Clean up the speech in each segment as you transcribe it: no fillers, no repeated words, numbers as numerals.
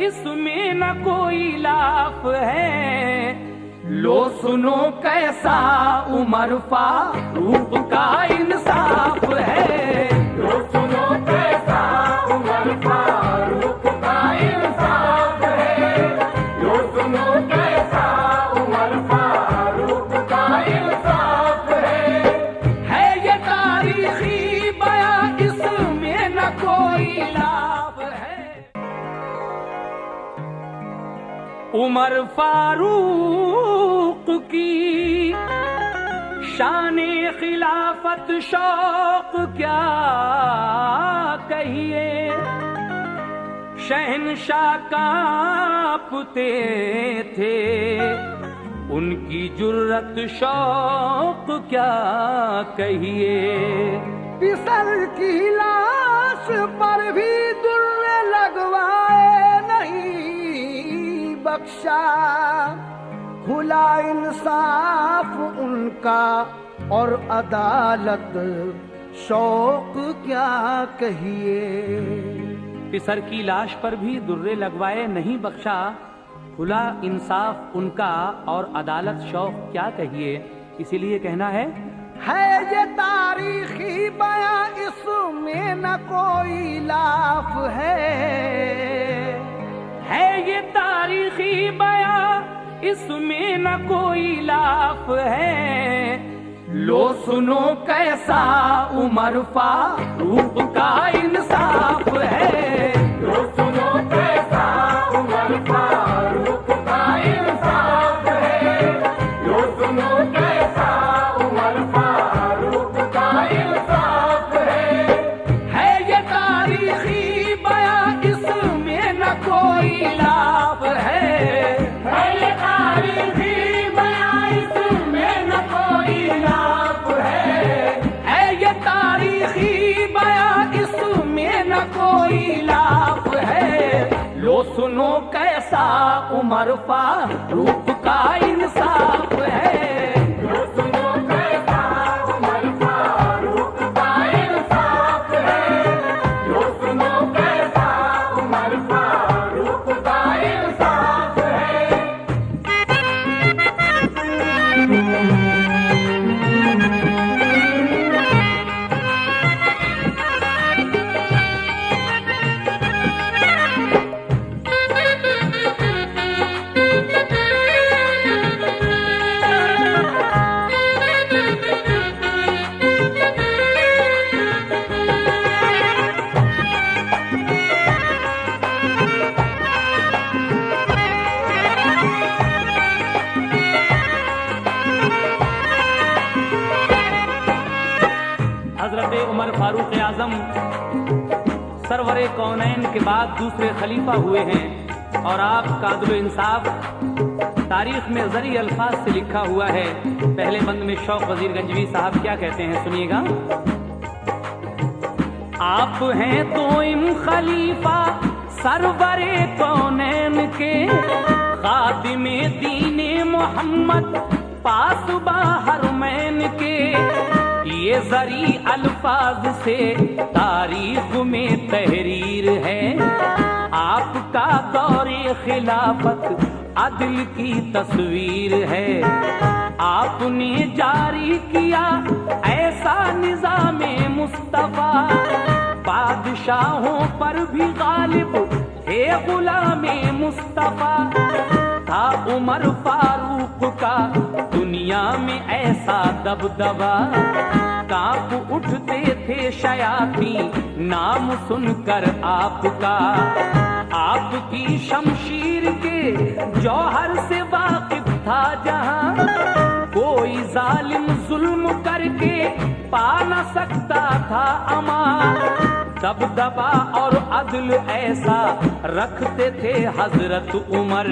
इसमें न कोई लाफ है। लो सुनो कैसा उमर फारूक का इंसाफ है। लो सुनो कैसा उमर फारूक का इंसाफ है। लो सुनो कैसा उमर फारूक का इंसाफ है ये तारीखी बयां, इसमें न कोई लाभ है। उमर फारूक की शाने खिलाफत शौक क्या कहिए, शहंशाह कांपते थे उनकी जुर्रत शौक क्या कहिए। पिसल की लाश पर भी दुर्रे लगवाए नहीं बख्शा, खुला इंसाफ उनका और अदालत शौक क्या कहिए। पिसर की लाश पर भी दुर्रे लगवाए नहीं बख्शा, खुला इंसाफ उनका और अदालत शौक क्या कहिए। इसीलिए कहना है ये तारीखी बयां, इसमें न कोई लाफ है ये तारीखी बयां, इसमें न कोई लाफ है। लो सुनो कैसा उमर फारूक का इंसाफ है। लो सुनो कैसा उमर फारूक का इंसाफ है। लो सुनो कैसा उमर फारूक का इंसाफ है ये तारीखी बयां, इसमें न कोई लाभ है ये तारीखी बयां, इसमें न कोई लाभ है ये तारीखी बयां, इसमें न कोई लाभ है। लो सुनो कैसा उमर फारूक का इंसाफ है। लो सुनो कैसा उमर फारूक का इंसाफ है। लो सुनो कैसा उमर फारूक का इंसाफ है। हजरत उमर फारूक आजम सरवरे कौनैन के बाद दूसरे खलीफा हुए हैं और आप कादिल इंसाफ तारीख में जरी अल्फाज से लिखा हुआ है। पहले बंद में शौक वजीर गंजवी साहब क्या कहते हैं, सुनिएगा। आप हैं तो इम खलीफा सरवरे कौनैन के, खादिमे दीने मोहम्मद पासबा हरमैन के। ये जरी अल्फाज से तारीख में तहरीर है, आपका दौरे खिलाफत अदल की तस्वीर है। आपने जारी किया ऐसा निज़ामे मुस्तफा, बादशाहों पर भी गालिब थे गुलामे मुस्तफा। था उमर फारूक का दुनिया में ऐसा दबदबा, कांप उठते थे शयाती नाम सुनकर आपका। आपकी शमशीर के जौहर से वाकिफ था जहां, कोई जालिम जुल्म करके पा न सकता था अमान। दबदबा और अदल ऐसा रखते थे हजरत उमर,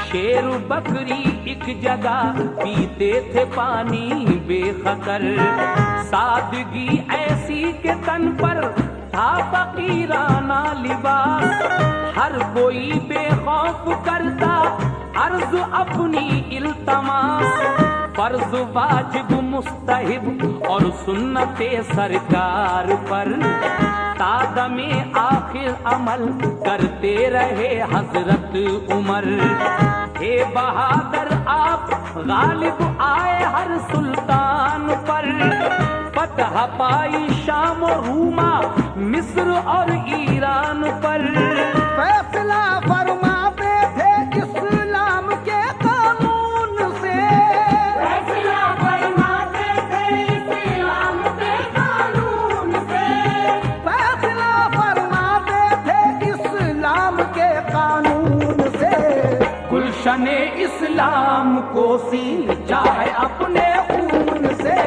शेर बकरी एक जगह पीते थे पानी बेखतर। सादगी ऐसी के तन पर था फकीराना लिबास, हर कोई बेखौफ करता अर्ज अपनी इल्तमास। फर्ज वाजिब मुस्तहिब और सुन्नते सरकार पर तादमे आखिर अमल करते रहे हजरत उमर। हे बहादुर आप गालिब आए हर सुल्तान पर, फतह पाई शाम रूमा मिस्र और ईरान पर। फैसला फरमाते थे इस्लाम के कानून से, फैसला फरमाते थे इस्लाम के कानून से, फैसला फरमाते थे इस्लाम के कानून से। गुलशने इस्लाम को सींचा है अपने खून से,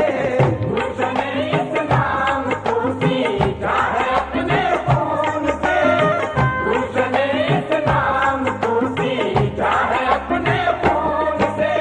गुलशने इस्लाम को सींचा है अपने खून से, गुलशने इस्लाम को सींचा है अपने खून से।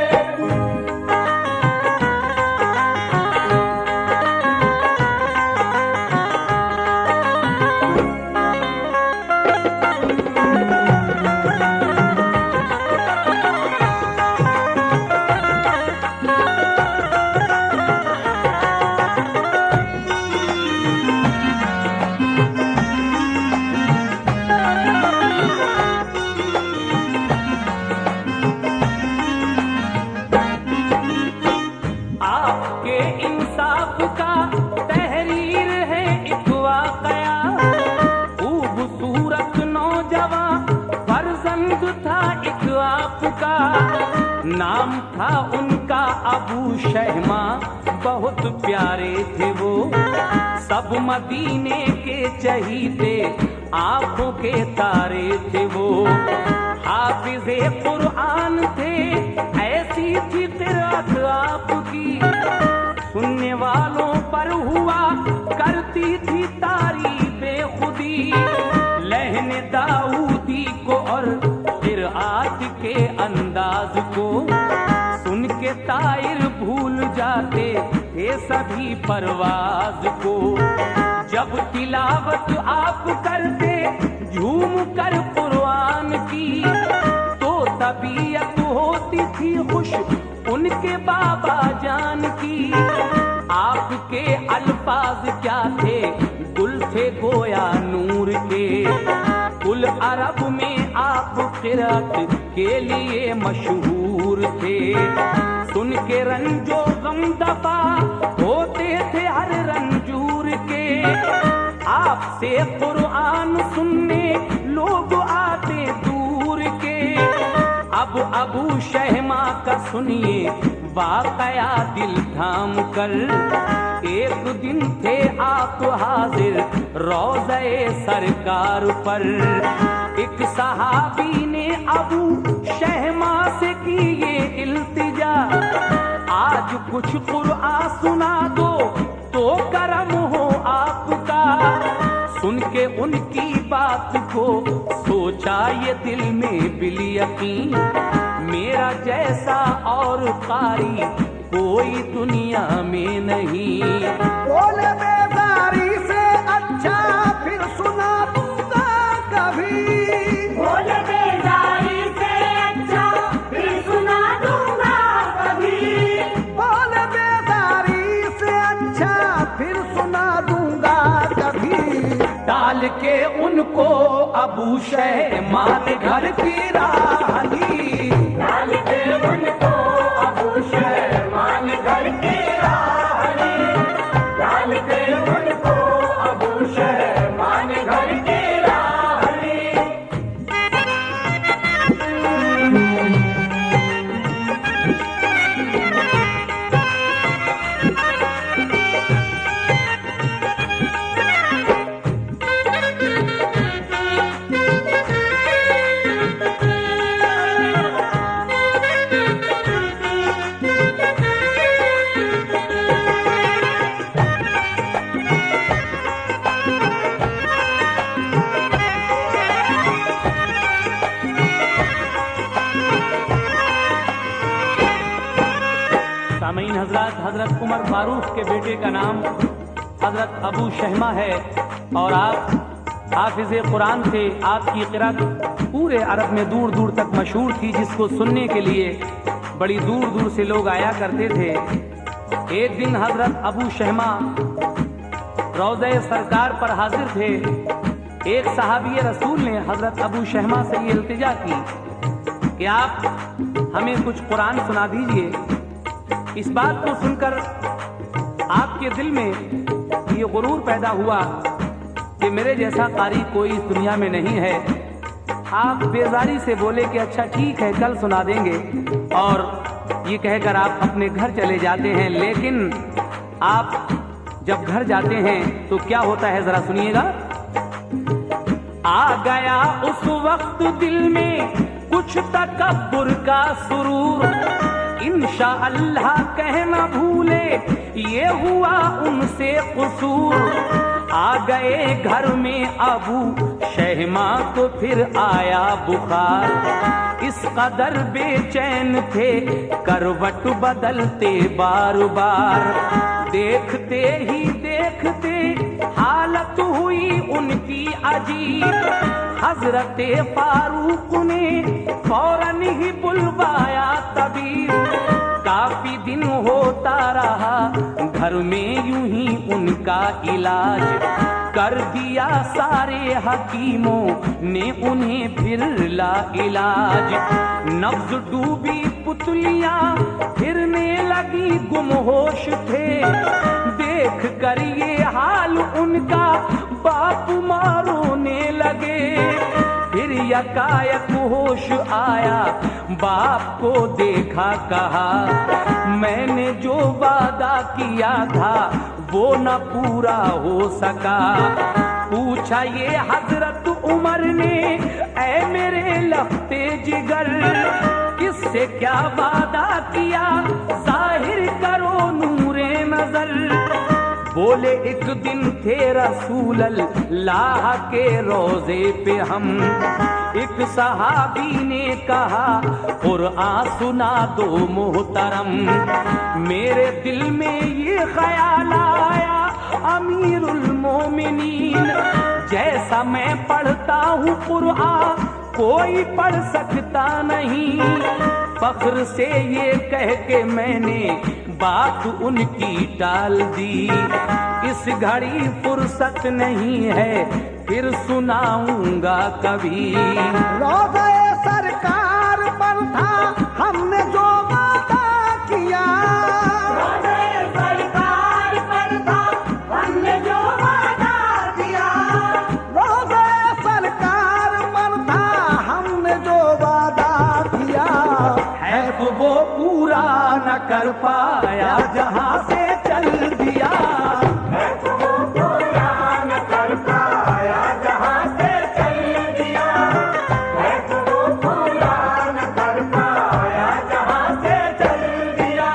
आपके इंसाफ का तहरीर है एक वाकया। खूबसूरत नौजवान फर्जंद था एक आपका, नाम था उनका अबू शहमा, बहुत प्यारे थे वो। सब मदीने के चहीते आंखों के तारे थे वो। हाफिज़े कुरान थे, ऐसी थी क़िरात आपकी, सुनने वालों पर हुआ करती थी तारीफ़े खुदी। लहने दाऊदी को और क़िरात के अंदाज को सुन के तायर भूल जाते थे सभी परवाज को। जब तिलावत आप करते झूम कर कुरान की, तो तबीयत होती थी खुश उनके बाबा जान की। आपके अल्फाज क्या थे, गुल थे गोया नूर के। कुल अरब में आप क़िरात के लिए मशहूर थे। सुन के रंजो गम दफा होते थे हर रंजूर के। आपसे कुरान सुनने लोग आते दूर के। अब अबू शहमा का सुनिए वाकया दिल थाम कर। एक दिन थे आप हाजिर रोज़े सरकार पर। एक सहाबी ने अबू शहमा से की ये इल्तिजा, आज कुछ कुरान सुना दो तो करम हो आपका। सुन के उनकी बात को सोचा ये दिल में बिल यकीन, मेरा जैसा और कारी कोई दुनिया में नहीं। बोले बेजारी से अच्छा फिर सुना दूंगा कभी, बोले बेजारी से अच्छा फिर सुना दूंगा कभी, बोले बेजारी से अच्छा फिर सुना दूंगा कभी। डाल के उनको अबू शहमा ने घर की राहली, डाल के उनको अबू शहमा ने घर की राहली, डाल के उनको अबू शहमा ने घर की राहली। सामीन हजरत, हजरत उमर फारूक के बेटे का नाम हजरत अबू शहमा है और आप हाफिज़े कुरान थे। आपकी क़िरात पूरे अरब में दूर दूर तक मशहूर थी, जिसको सुनने के लिए बड़ी दूर दूर से लोग आया करते थे। एक दिन हजरत अबू शहमा रौज़े सरकार पर हाजिर थे, एक सहाबी रसूल ने हजरत अबू शहमा से ये इल्तिजा की कि आप हमें कुछ कुरान सुना दीजिए। इस बात को सुनकर आपके दिल में ये गुरूर पैदा हुआ कि मेरे जैसा कारी कोई इस दुनिया में नहीं है। आप बेजारी से बोले कि अच्छा ठीक है, कल सुना देंगे, और ये कहकर आप अपने घर चले जाते हैं। लेकिन आप जब घर जाते हैं तो क्या होता है, जरा सुनिएगा। आ गया उस वक्त दिल में कुछ तकब्बुर का सुरूर, इंशाअल्लाह कहना भूले ये हुआ उनसे कसूर। आ गए घर में अबू शहमा तो फिर आया बुखार, इस कदर बेचैन थे करवट बदलते बार बार। देखते ही देखते हालत हुई उनकी अजीब, हजरत फारूक ने फौरन ही बुलवाया तबीब। काफी दिन होता रहा घर में यूं ही उनका इलाज, कर दिया सारे हकीमों ने उन्हें फिर ला इलाज। नब्ज डूबी पुतलियां फिरने लगी, गुमहोश थे देख कर ये हाल उनका बाप मारोने लगे। फिर यकायक होश आया, बाप को देखा, कहा मैंने जो वादा किया था वो न पूरा हो सका। पूछा ये हजरत उमर ने, ऐ मेरे लफ्ते जिगर, किससे क्या वादा किया, जाहिर करो नूरे नजर। बोले एक दिन थे रसूल अल्लाह के रोजे पे हम, एक सहाबी ने कहा कुरान सुना दो मोहतरम। मेरे दिल में ये ख्याल आया अमीरुल मोमिनीन, जैसा मैं पढ़ता हूँ कुरान कोई पढ़ सकता नहीं। फख्र से ये कह के मैंने बात उनकी टाल दी, इस घड़ी फुर्सत नहीं है फिर सुनाऊंगा कभी। रोज़े सरकार पर था हमने जो वादा किया, रोज़े सरकार पर था हमने जो वादा किया। रोज़े सरकार पर था हमने जो वादा किया। है तो वो पूरा न कर पाया जहां से चल दिया। है तो वो पूरा न कर पाया जहां से चल दिया। है तो वो पूरा न कर पाया जहां से चल दिया।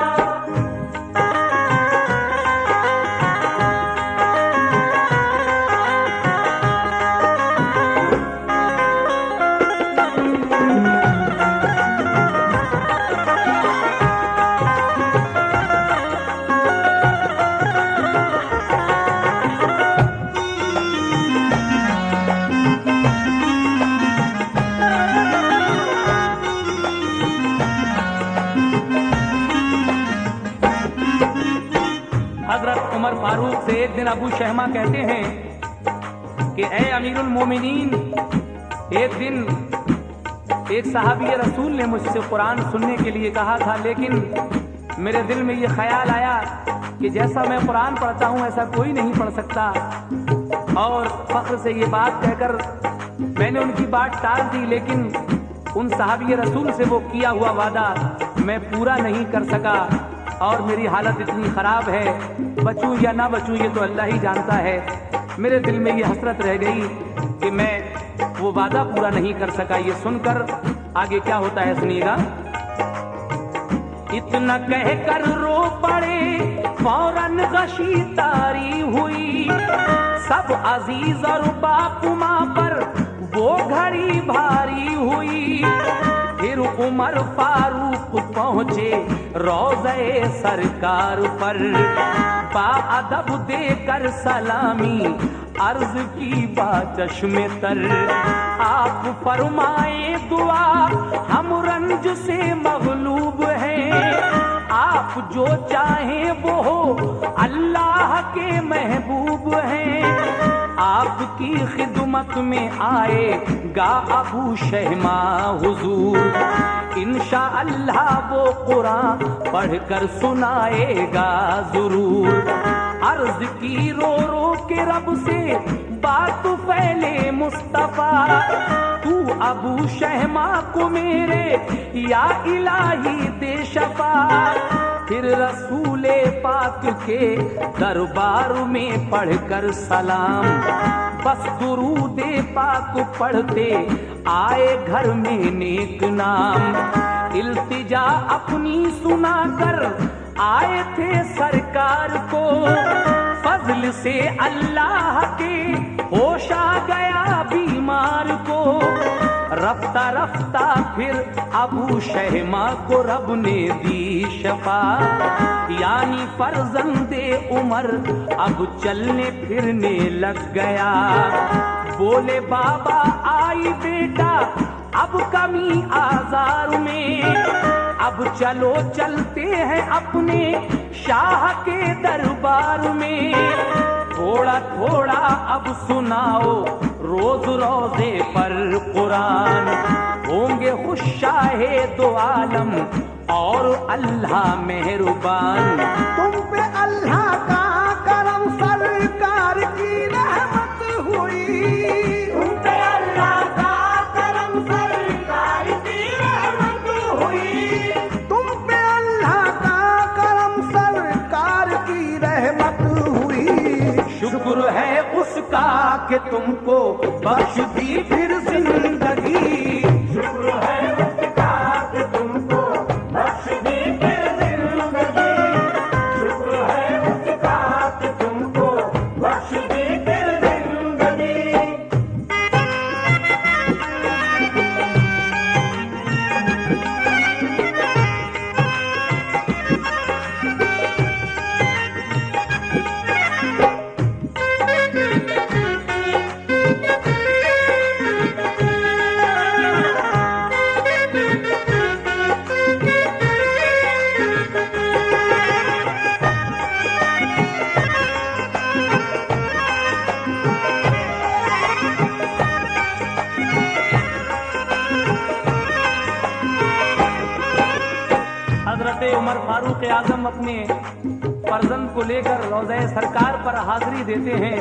हजरत उमर फारूक से एक दिन अबू शहमा कहते हैं कि ए अमीरुल मोमिनीन, एक दिन एक सहाबी रसूल ने मुझसे कुरान सुनने के लिए कहा था, लेकिन मेरे दिल में ये ख्याल आया कि जैसा मैं कुरान पढ़ता हूँ ऐसा कोई नहीं पढ़ सकता। और फख्र से ये बात कहकर मैंने उनकी बात टाल दी, लेकिन उन सहाबी रसूल से वो किया हुआ वादा मैं पूरा नहीं कर सका और मेरी हालत इतनी ख़राब है, बचूं या ना बचूं ये तो अल्लाह ही जानता है। मेरे दिल में ये हसरत रह गई कि मैं वो वादा पूरा नहीं कर सका। ये सुनकर आगे क्या होता है सुनिएगा। इतना कहकर रो पड़े फौरन गशी तारी हुई, सब अजीज और बाप माँ पर वो घड़ी भारी हुई। फिर उमर फारूक पहुंचे रोज़े सरकार पर, बाअदब देकर सलामी अर्ज की बाचश्मे तर। आप फरमाए दुआ हम रंज से मगलूब हैं, आप जो चाहें वो हो अल्लाह के महबूब हैं, आपकी खिदमत में आएगा अबू शहमा हुजूर। इंशाअल्लाह वो कुरान पढ़कर सुनाएगा जरूर। अर्ज की रो रो के रब से बात फैले मुस्तफा, तू अबू शहमा को मेरे या इलाही दे शफा। फिर रसूले पाक के दरबार में पढ़कर सलाम, बस दुरूदे पाक पढ़ते आए घर में नेक नाम। इल्तिजा अपनी सुनाकर आए थे सरकार को, फजल से अल्लाह के होश आ गया बीमार को। रफ्ता रफ्ता फिर अबू शहमा को रब ने दी शफा, यानी फर्जंदे उमर अब चलने फिरने लग गया। बोले बाबा आई बेटा अब कमी आजार में, अब चलो चलते हैं अपने शाह के दरबार में। थोड़ा थोड़ा अब सुनाओ रोज रोजे पर कुरान, होंगे खुश शाहे दो आलम और अल्लाह मेहरबान। तुम पे अल्लाह का करम सरकार की रहमत हुई, तुम पे अल्लाह का करम सरकार की रहमत हुई। तुम पे अल्लाह का करम सरकार की रहमत हुई। शुक्र है उसका कि तुमको बख्श दी फिर जिंदगी, शुक्र है उसका कि तुमको बख्श दी फिर जिंदगी, शुक्र है उसका कि तुमको बख्श दी फिर जिंदगी। हजरत उमर फारूक आजम अपने फर्जंद को लेकर रोज़े सरकार पर हाजिरी देते हैं।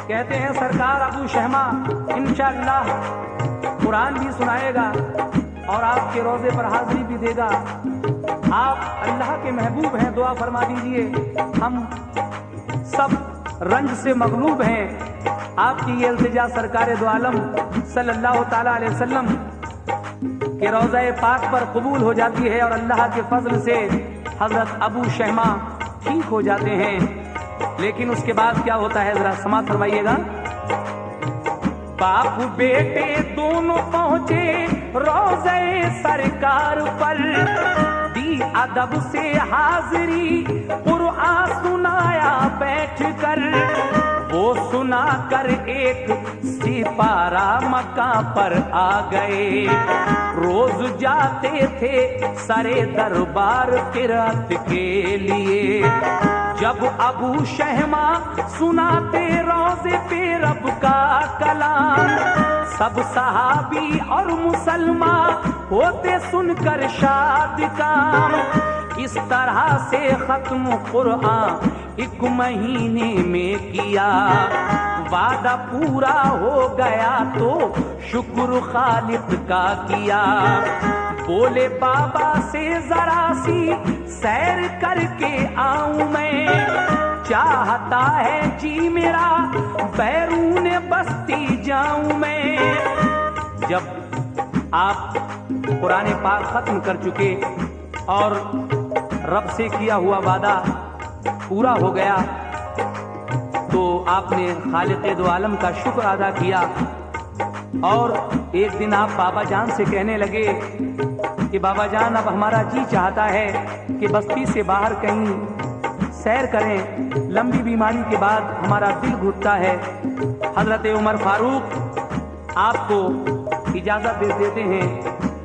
कहते हैं सरकार अबू शहमा इंशाअल्लाह कुरान भी सुनाएगा और आपके रोज़े पर हाजिरी भी देगा। आप अल्लाह के महबूब हैं, दुआ फरमा दीजिए। हम सब रंज से मगलूब हैं। आपकी ये इल्तिजा सरकार दो आलम सल्लल्लाहु ताला अलैहि वसल्लम के रोज़े पाक पर कबूल हो जाती है और अल्लाह के फजल से हजरत अबू शहमा ठीक हो जाते हैं। लेकिन उसके बाद क्या होता है जरा समाप्त फरमाइएगा। बाप बेटे दोनों पहुंचे रोज़े सरकार पर, दी अदब से हाजिरी कुरान सुनाया बैठ कर। वो सुना कर एक सिपारा मक्का पर आ गए, रोज जाते थे सरे दरबार किरात के लिए। जब अबू शहमा सुनाते रोजे पे रब का कलाम, सब सहाबी और मुसलमान होते सुनकर शाद काम। इस तरह से खत्म कुरान 1 महीने में किया, वादा पूरा हो गया तो शुक्र खालिक का किया। बोले बाबा से जरा सी सैर करके आऊं मैं, चाहता है जी मेरा बैरून बस्ती जाऊं मैं। जब आप कुरान पाक खत्म कर चुके और रब से किया हुआ वादा पूरा हो गया तो आपने खालिक दो आलम का शुक्र अदा किया। और एक दिन आप बाबा जान से कहने लगे कि बाबा जान अब हमारा जी चाहता है कि बस्ती से बाहर कहीं सैर करें, लंबी बीमारी के बाद हमारा दिल घुटता है। हजरत उमर फारूक आपको इजाज़त दे देते हैं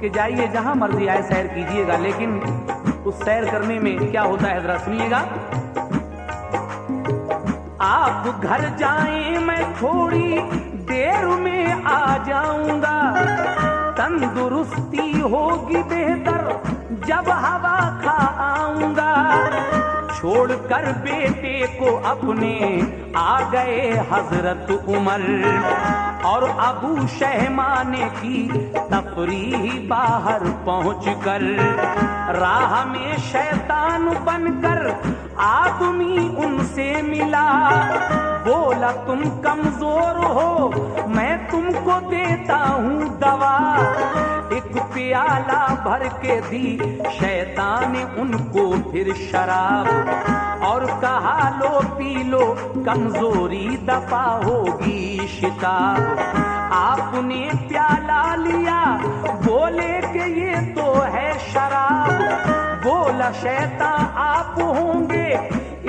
कि जाइए जहां मर्जी आए सैर कीजिएगा, लेकिन उस सैर करने में क्या होता है जरा सुनिएगा। आप घर जाएं, मैं थोड़ी देर में आ जाऊंगा। तंदुरुस्ती होगी बेहतर जब हवा खा आऊंगा। छोड़कर बेटे को अपने आ गए हजरत उमर, और अबू शहमाने की तफरीह बाहर पहुंचकर राह में शैतान बनकर आदमी उनसे मिला। बोला तुम कमजोर हो, मैं तुमको देता हूँ दवा। एक प्याला भर के दी शैतान ने उनको फिर शराब, और कहा लो पी लो, कमजोरी दफा होगी शिताब। आपने प्याला लिया, बोले कि ये तो है शराब। बोला शैतान आप होंगे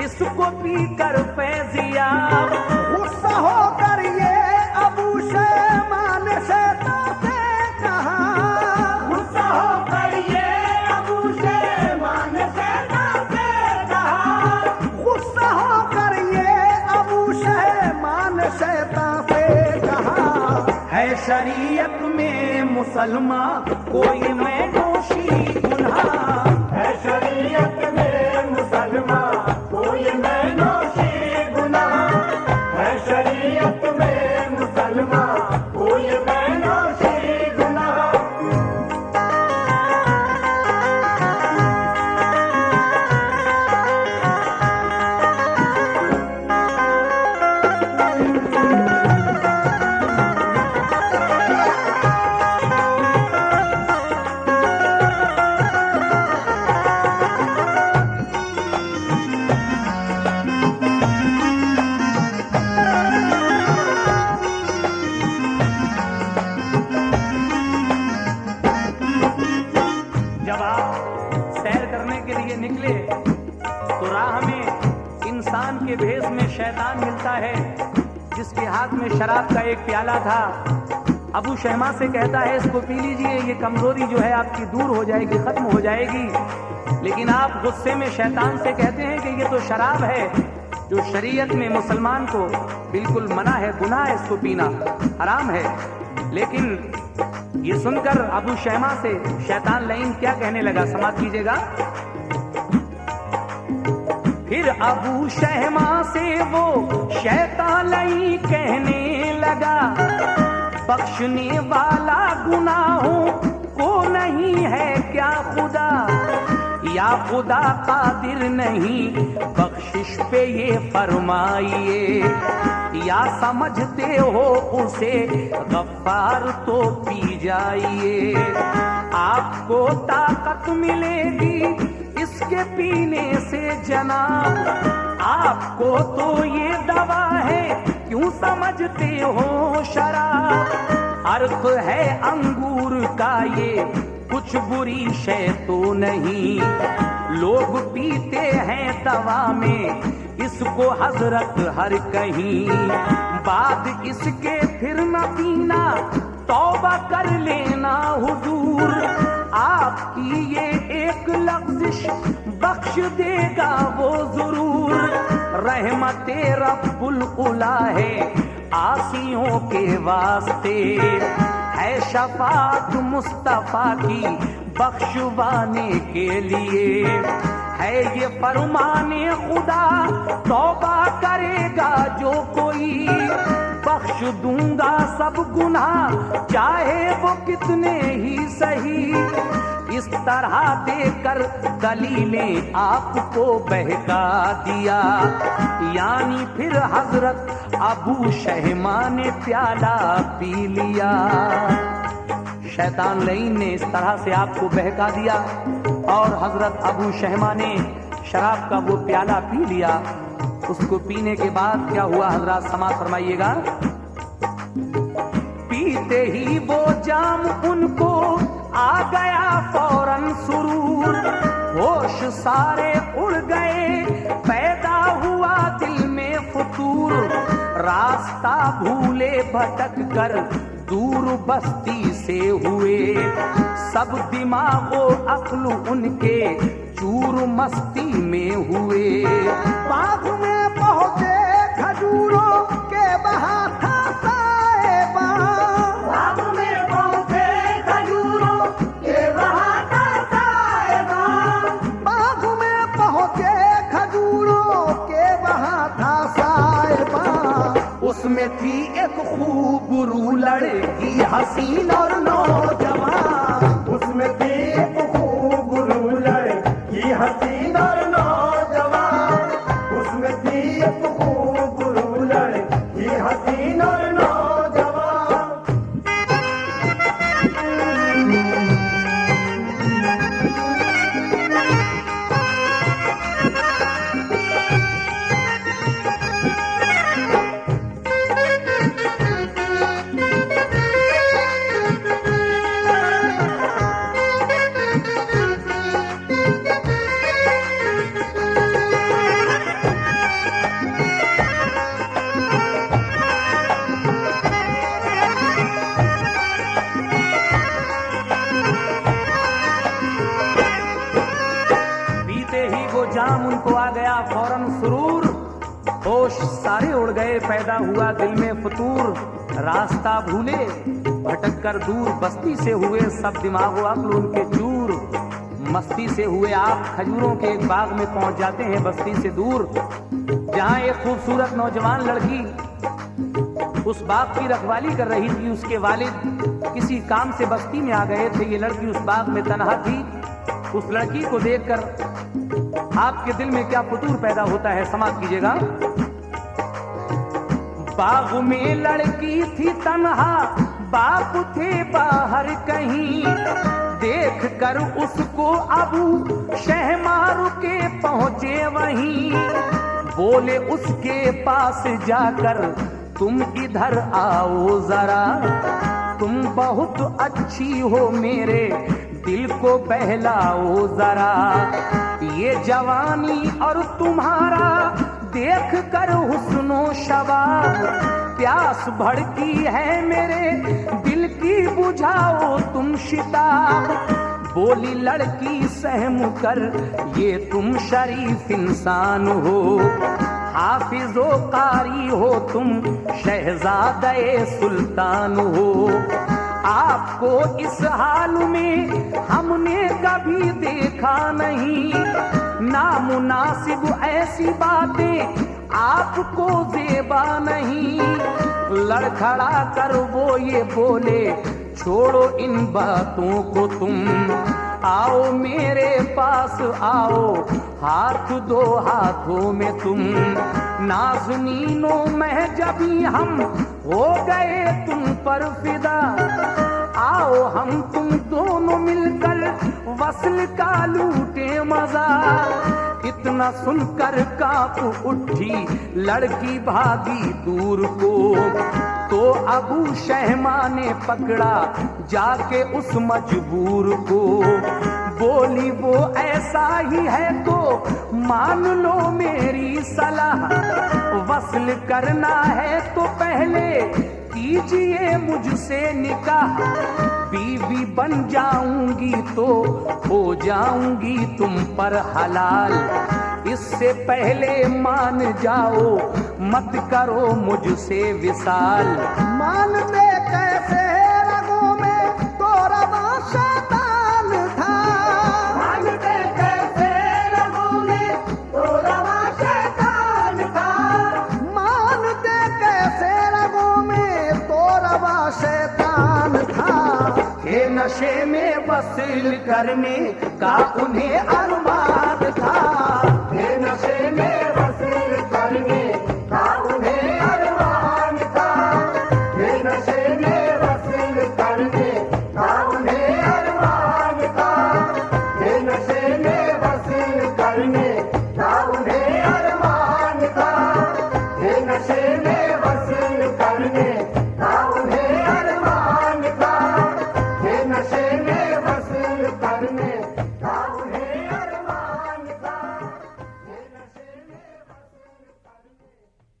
इसको पीकर फैजियाब। गुस्सा होकर ये अबू शैमान शैतान से कहा, गुस्सा होकर ये अबू शैमान शैतान से कहा। गुस्सा होकर ये अबू शैमान शैतान से कहा। है शरीयत में मुसलमान कोई मैं दोषी गुनाह। है शरीयत में मुसलमान कोई मैनोशी गुनाह। है शरीयत में मुसलमान कोई मैनोशी गुनाह। जब आप सैर करने के लिए निकले तो राह में इंसान के भेष में शैतान मिलता है, जिसके हाथ में शराब का एक प्याला था। अबू शहमा से कहता है इसको पी लीजिए, ये कमजोरी जो है आपकी दूर हो जाएगी, खत्म हो जाएगी। लेकिन आप गुस्से में शैतान से कहते हैं कि ये तो शराब है, जो शरीयत में मुसलमान को बिल्कुल मना है, गुनाह है, इसको पीना हराम है। लेकिन ये सुनकर अबू शहमा से शैतान लईन क्या कहने लगा, समाप्त कीजिएगा। फिर अबू शहमा से वो शैतान लईन कहने लगा, बख्शने वाला गुनाहों को नहीं है क्या खुदा, या खुदा कादिर नहीं बख्शिश पे ये फरमाइए, या समझते हो उसे गफ्फार तो पी जाइए। आपको ताकत मिलेगी इसके पीने से जनाब, आपको तो ये दवा है क्यों समझते हो शराब। अर्थ है अंगूर का ये कुछ बुरी शय तो नहीं, लोग पीते हैं दवा में इसको हजरत हर कहीं। बाद इसके फिर न पीना, तौबा कर लेना हुजूर, आपकी ये एक लफ्ज़िश बख्श देगा वो जरूर। रहमते रब्बुल उला है आसियों के वास्ते, है शफात मुस्तफा की बख्शवाने के लिए, है ये फरमाने खुदा तौबा करेगा जो कोई, बख्श दूंगा सब गुनाह चाहे वो कितने ही सही। इस तरह देकर दलीलें आपको बहका दिया, यानी फिर हजरत अबू शहमा ने प्याला पी लिया। शैतान लईन ने इस तरह से आपको बहका दिया और हजरत अबू शहमा ने शराब का वो प्याला पी लिया। उसको पीने के बाद क्या हुआ हजरत समाज फरमाइएगा। पीते ही वो जाम उनको आ गया फौरन सुरूर, होश सारे उड़ गए पैदा हुआ दिल में फुतूर, रास्ता भूले भटक कर दूर बस्ती से हुए, सब दिमागो अक्ल उनके चूर मस्ती में हुए। बाग में पहुंचे गुरु लड़की हसीन और नौजवान। उसमें थी एक खूबरू लड़की हसीन और नौजवान। उसमें थी एक खूबरू लड़की हसीन और नौजवान। जाम उनको आ गया फौरन सुरूर, होश सारे उड़ गए, पैदा हुआ दिल में फतूर। रास्ता भूले भटक कर दूर, बस्ती से हुए सब दिमागो अक्ल उनके चूर। मस्ती से हुए आप खजूरों के एक बाग में पहुंच जाते हैं बस्ती से दूर, जहां एक खूबसूरत नौजवान लड़की उस बाग की रखवाली कर रही थी। उसके वालिद किसी काम से बस्ती में आ गए थे। ये लड़की उस बाग में तन्हा थी। उस लड़की को देखकर आपके दिल में क्या फतूर पैदा होता है, समाप्त कीजिएगा। बाग में लड़की थी तन्हा, बाप थे बाहर कहीं। देख कर उसको अबू शहमारू के पहुंचे वहीं। बोले उसके पास जाकर, तुम इधर आओ जरा, तुम बहुत अच्छी हो, मेरे दिल को बहलाओ जरा। ये जवानी और तुम्हारा देख कर हुस्नो शबाब, प्यास भड़की है मेरे दिल की, बुझाओ तुम शिताब। बोली लड़की सहम कर, ये तुम शरीफ इंसान हो, हाफिजो कारी हो तुम, शहजादे सुल्तान हो। आपको इस हाल में हमने कभी देखा नहीं, नामुनासिब ऐसी बातें आपको जेबा नहीं। लड़खड़ा कर वो ये बोले, छोड़ो इन बातों को तुम, आओ मेरे पास आओ, हाथ दो हाथों में तुम। नाज़नीनो महजबी हम हो गए तुम पर फिदा, आओ हम तुम दोनों मिलकर वस्ल का लूटे मजा। इतना सुनकर कांप उठी लड़की भागी दूर को, तो अबू शहमा ने पकड़ा जाके उस मजबूर को। बोली वो ऐसा ही है तो मान लो मेरी सलाह, वस्ल करना है तो पहले कीजिए मुझसे निकाह। बीवी बन जाऊंगी तो हो जाऊंगी तुम पर हलाल, इससे पहले मान जाओ मत करो मुझसे विसाल। मानते कैसे रगों में तो रवा शैतान था, मानते कैसे रगों में तो रवा शैतान था। मानते कैसे रगों में तो रवा शैतान था। ये नशे में वसील करने का उन्हें अरमान था, ये नशे में वसील करने का उन्हें अरमान था। ये नशे में वसील करने का उन्हें अरमान था। ये नशे में वसील करने का उन्हें अरमान था। ये नशे में वसील करने का उन्हें अरमान था। ये नशे में वसील करने का उन्हें अरमान था। ये नशे में वसील करने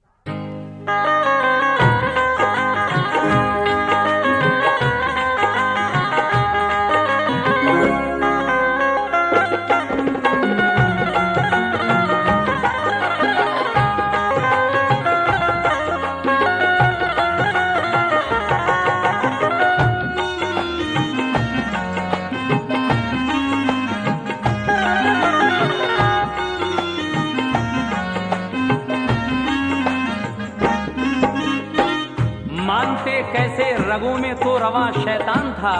जैसे रगों में तो रवा शैतान था,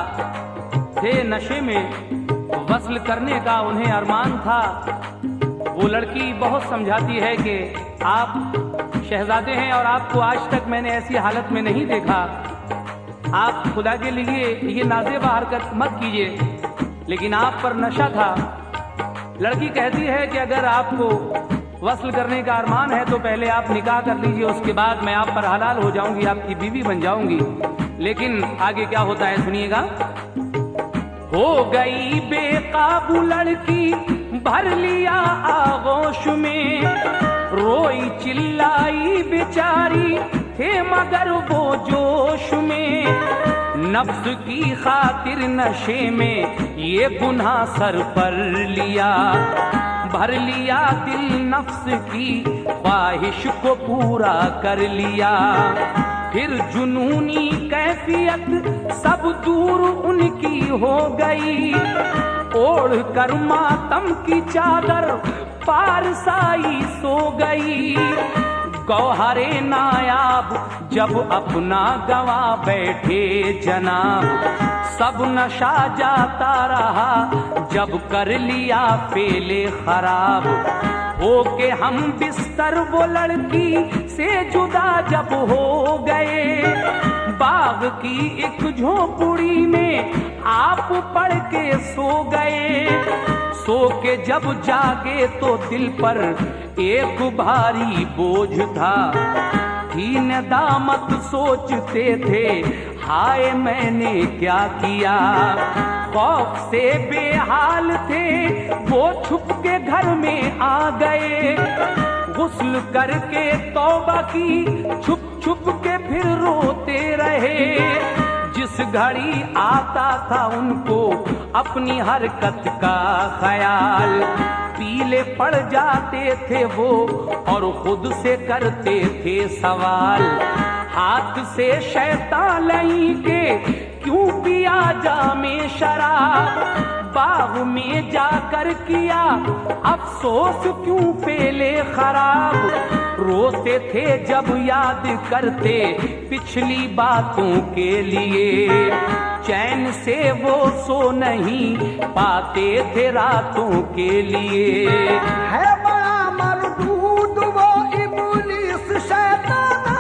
थे नशे में वस्ल करने का उन्हें अरमान था। वो लड़की बहुत समझाती है कि आप शहजादे हैं और आपको आज तक मैंने ऐसी हालत में नहीं देखा, आप खुदा के लिए ये नाज़ेबा हरकत मत कीजिए, लेकिन आप पर नशा था। लड़की कहती है कि अगर आपको वस्ल करने का अरमान है तो पहले आप निकाह कर लीजिए, उसके बाद मैं आप पर हलाल हो जाऊंगी, आपकी बीवी बन जाऊंगी। लेकिन आगे क्या होता है सुनिएगा। हो गई बेकाबू लड़की, भर लिया आगोश में, रोई चिल्लाई बेचारी, थे मगर वो जोश में। नफ्स की खातिर नशे में ये गुनाह सर पर लिया, भर लिया दिल नफ्स की ख्वाहिश को पूरा कर लिया। फिर जुनूनी कैफियत सब दूर उनकी हो गई, ओढ़ कर मातम की चादर पारसाई सो गई। गौहरे नायाब जब अपना गवा बैठे जनाब, सब नशा जाता रहा जब कर लिया फेले खराब। होके हम बिस्तर वो लड़की से जुदा जब हो गए, बाग की एक झोपड़ी में आप पड़ के सो गए। सो के जब जागे तो दिल पर एक भारी बोझ था, थी नदामत सोचते थे हाय मैंने क्या किया। खौफ से बेहाल थे वो छुप के घर में आ गए, गुस्ल करके तौबा की छुप छुप के फिर रोते रहे। जिस घड़ी आता था उनको अपनी हरकत का ख्याल, पीले पड़ जाते थे वो और खुद से करते थे सवाल। हाथ से शैतान लई के क्यों पिया जामे शराब, बाग में जाकर किया अफसोस क्यों फेले खराब। रोते थे जब याद करते पिछली बातों के लिए, चैन से वो सो नहीं पाते थे रातों के लिए। है बड़ा मरदूद वो इब्लीस शैताना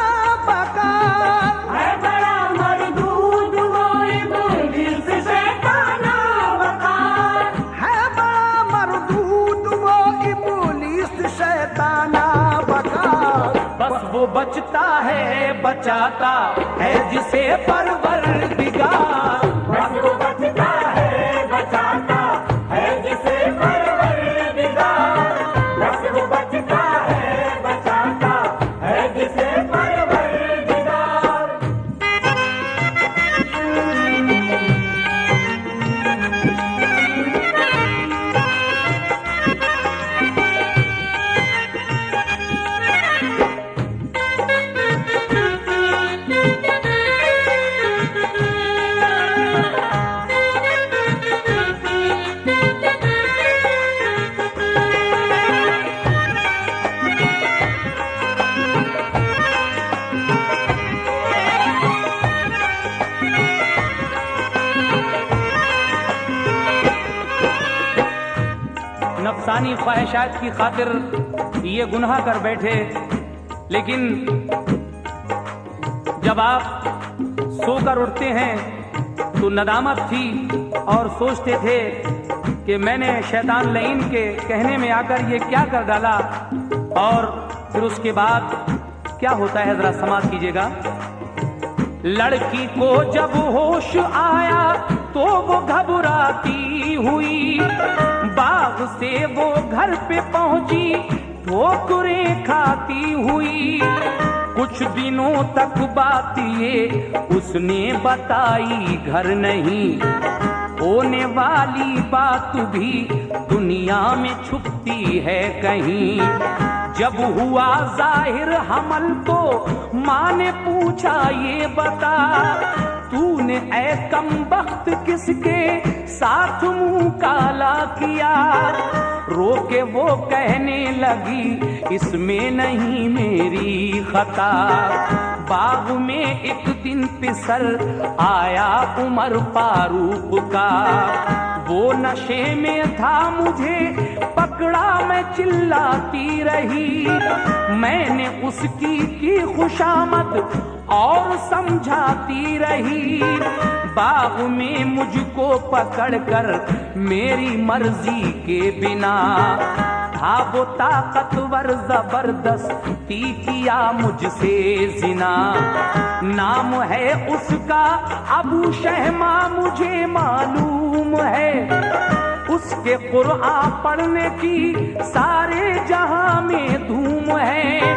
बकार, है बड़ा मरदूद वो इब्लीस शैताना बकार, है बड़ा मरदूद वो इब्लीस शैताना बकार। बस वो बचता है बचाता है जिसे परवरदिगार। बस वो बचता है बचाता है जिसे परवरदिगार। बस वो बचता है बचाता है जिसे परवरदिगार। नफसानी ख्वाहिशात की खातिर ये गुनाह कर बैठे, लेकिन जब आप सोकर उठते हैं तो नदामत थी और सोचते थे कि मैंने शैतान लईन के कहने में आकर ये क्या कर डाला। और फिर उसके बाद क्या होता है जरा समाप्त कीजिएगा। लड़की को जब होश आया तो वो घबराती हुई, बाग से वो घर पे पहुंची ठोकरें खाती हुई। कुछ दिनों तक बात ये उसने बताई घर नहीं, होने वाली बात भी दुनिया में छुपती है कहीं। जब हुआ जाहिर हमल तो माँ ने पूछा ये बता, तूने ऐ कमबख्त किसके साथ मुंह काला किया। रोके वो कहने लगी इसमें नहीं मेरी खता, बाग में एक दिन पिसर आया उमर फारूक का। वो नशे में था, मुझे पकड़ा, मैं चिल्लाती रही। मैंने उसकी की खुशामद और समझाती रही। बाग में मुझको पकड़कर मेरी मर्जी के बिना था वो ताकतवर, जबरदस्ती किया मुझसे जिना। नाम है उसका अबू शहमा, मुझे मालूम है। उसके कुरान पढ़ने की सारे जहां में धूम है।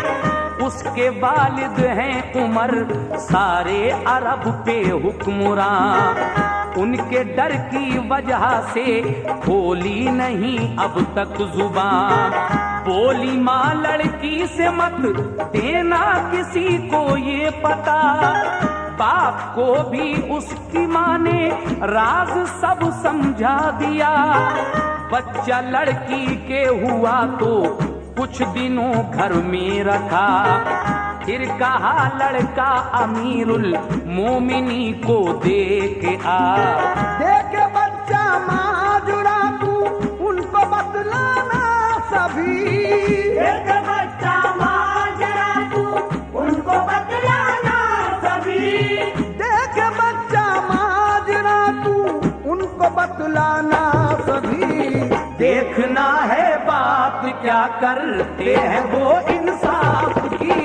उसके वालिद हैं उमर, सारे अरब पे हुक्मरां। उनके डर की वजह से खोली नहीं अब तक जुबान। बोली माँ लड़की से मत देना किसी को ये पता। बाप को भी उसकी माँ ने राज सब समझा दिया। बच्चा लड़की के हुआ तो कुछ दिनों घर में रखा। फिर कहा लड़का अमीरुल मोमिनी को दे के आ। देखे बच्चा माजुरा तू उनको बतलाना सभी। एक बच्चा माजरा तू उनको बतलाना सभी। देखे बच्चा माजुरा तू उनको बतलाना सभी। देखना है बात क्या करते हैं वो इंसाफ की।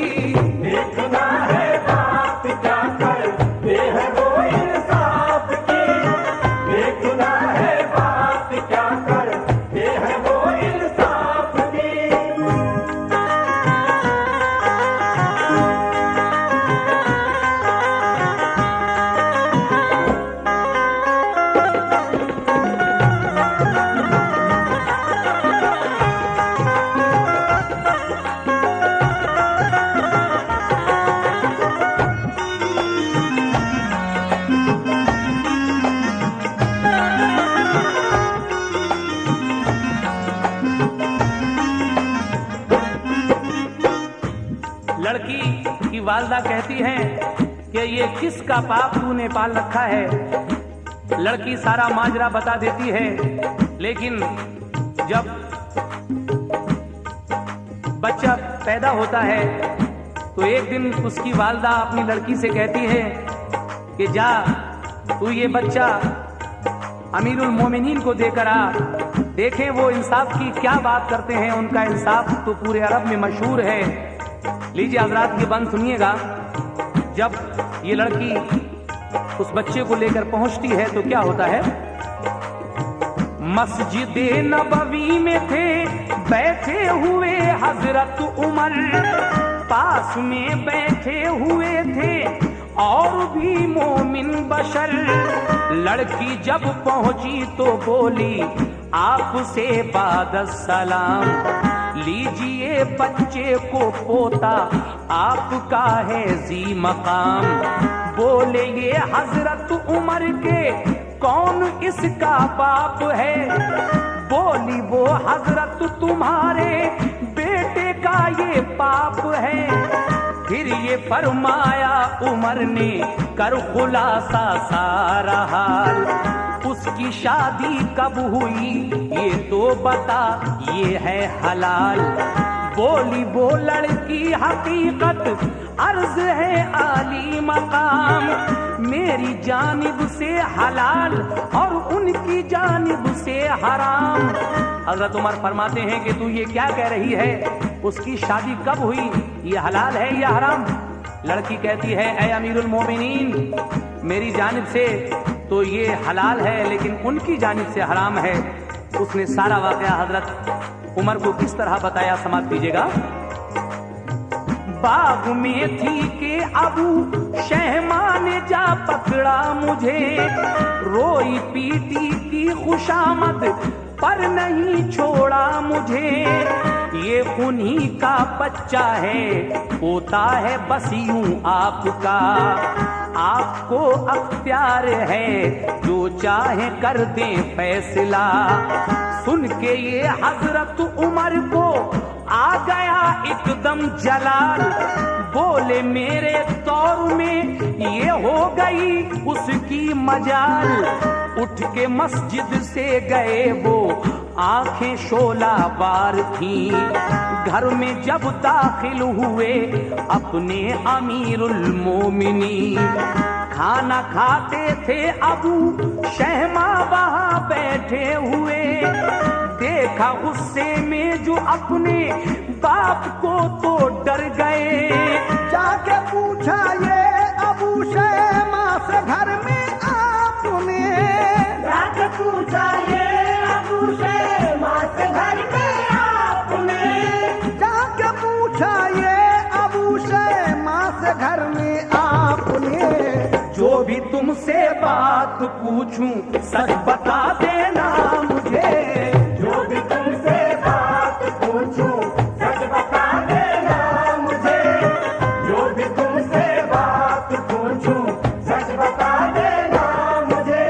देखना है बात क्या करते हैं वो इंसाफ की। देखना है बात क्या करते हैं वो इंसाफ की। लड़की की वालदा कहती है कि ये किसका पाप तूने पाल रखा है। लड़की सारा माजरा बता देती है, लेकिन जब बच्चा पैदा होता है तो एक दिन उसकी वालदा अपनी लड़की से कहती है कि जा तू ये बच्चा अमीरुल मोमिनीन को देकर आ। देखें वो इंसाफ की क्या बात करते हैं। उनका इंसाफ तो पूरे अरब में मशहूर है। लीजिए हजरात, ये बंद सुनिएगा। जब ये लड़की उस बच्चे को लेकर पहुंचती है तो क्या होता है। मस्जिद नबवी में थे बैठे हुए हजरत उमर। पास में बैठे हुए थे और भी मोमिन बशर। लड़की जब पहुंची तो बोली आपसे बाद सलाम। लीजिए बच्चे को पोता आपका है जी मकाम। बोले ये हजरत उमर के कौन इसका बाप है। बोली वो हजरत तुम्हारे बेटे का ये पाप है। फिर ये फरमाया उमर ने कर खुलासा सारा हाल। उसकी शादी कब हुई ये तो बता, ये है हलाल। बोली वो लड़की हकीकत अर्ज है आली मकाम। मेरी जानिब से हलाल और उनकी जानिब से हराम। हजरत उमर फरमाते हैं कि तू ये क्या कह रही है, उसकी शादी कब हुई, ये हलाल है या हराम। लड़की कहती है ऐ अमीरुल मोमिनीन, मेरी जानिब से तो ये हलाल है लेकिन उनकी जानिब से हराम है। उसने सारा वाकया हजरत उमर को किस तरह बताया, समाप्त कीजिएगा। बाग में थी के अबू शहमा ने जा पकड़ा मुझे। रोई पीटी की खुशामद पर नहीं छोड़ा मुझे। ये उन्हीं का बच्चा है, पोता है बस यूं आपका। आपको अख्तियार है जो चाहे कर दें फैसला। सुन के ये हजरत उमर को आ गया एकदम जलाल, बोले मेरे तौर में ये हो गई उसकी मजाल। उठ के मस्जिद से गए वो, आंखें शोला बार थी। घर में जब दाखिल हुए अपने अमीरुल मोमिनी, खाना खाते थे अबू शहमा वहां बैठे हुए। देखा गुस्से में जो अपने बाप को तो डर गए। जाके पूछा ये अबू शहमा से घर में आपने, जाके पूछा ये अबू शहमा से घर में आपने, जाके पूछा ये अबू शहमा से घर में आपने। जो भी तुमसे बात पूछूं सच बता देना मुझे। जो भी तुमसे बात पूछूं सच बता देना मुझे। जो भी तुमसे बात पूछूं सच बता देना मुझे।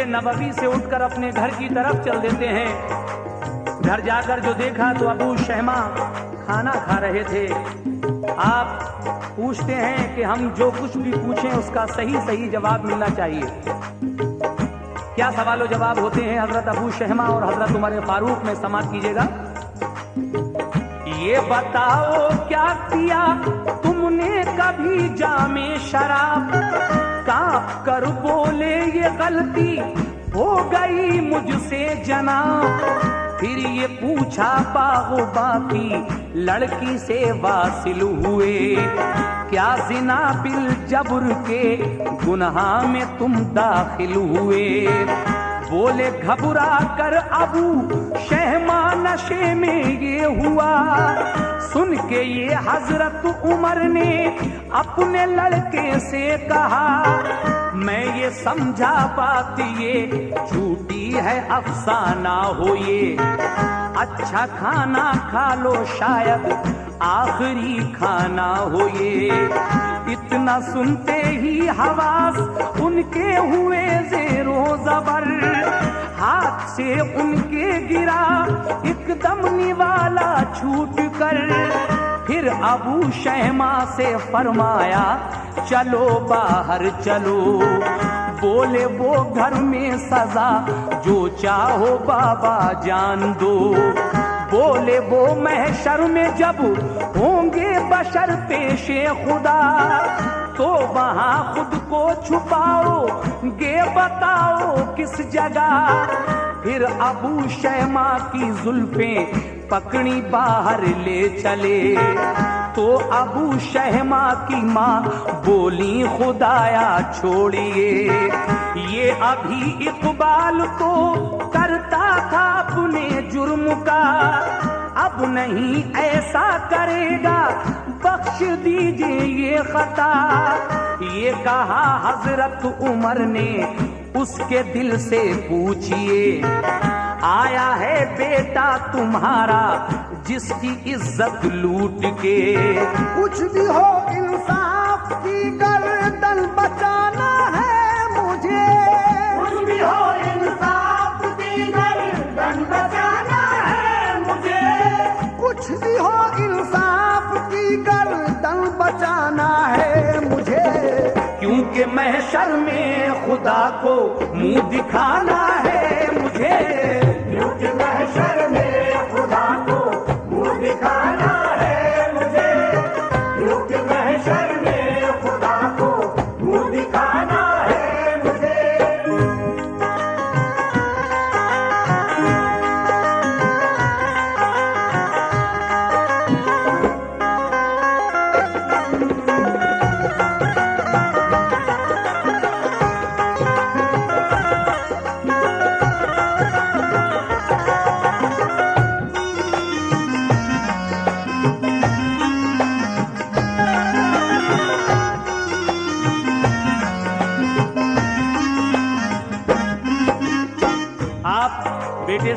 नबवी से उठकर अपने घर की तरफ चल देते हैं। घर जाकर जो देखा तो अबू शहमा खाना खा रहे थे। आप पूछते हैं कि हम जो कुछ भी पूछें उसका सही सही जवाब मिलना चाहिए। क्या सवाल जवाब होते हैं हजरत अबू शहमा और हजरत उमर फारूक में? समाप्त कीजिएगा। ये बताओ क्या किया तुमने कभी जामे शराब? कांप कर बोले ये गलती हो गई मुझसे जनाब। फिर ये पूछा बागो बाकी लड़की से वासिल हुए, क्या जिना बिल जबर के गुनाह में तुम दाखिल हुए? बोले घबरा कर अबू शहमा नशे में ये हुआ। सुन के ये हजरत उमर ने अपने लड़के से कहा, मैं ये समझा बात ये झूठी है अफसाना हो ये। अच्छा खाना खा लो शायद आखिरी खाना हो ये। इतना सुनते ही हवास उनके हुए ज़ेरो ज़बर, हाथ से उनके गिरा एकदम निवाला छूट कर। फिर अबू शहमा से फरमाया चलो बाहर चलो। बोले वो घर में सजा जो चाहो बाबा जान दो। बोले वो महशर में जब होंगे बशर पेशे खुदा, तो वहां खुद को छुपाओगे बताओ किस जगह। फिर अबू शहमा की जुल्फें पकड़ी बाहर ले चले, तो अबू शहमा की माँ बोली खुदाया छोड़िए। ये अभी इकबाल तो करता था अपने जुर्म का, अब नहीं ऐसा करेगा बख्श दीजिए ये खता। ये कहा हजरत उमर ने उसके दिल से पूछिए, आया है बेटा तुम्हारा जिसकी इज्जत लूट के। कुछ भी हो इंसाफ की गर्दन बचाना है मुझे। कुछ भी हो इंसाफ की गर्दन बचाना है मुझे। कुछ भी हो इंसाफ की गर्दन बचाना है मुझे। क्योंकि महशर में खुदा को मुंह दिखाना है मुझे। क्योंकि महशर में खुदा को मुंह दिखाना है मुझे। क्योंकि महशर में खुदा को मुंह दिखाना है मुझे।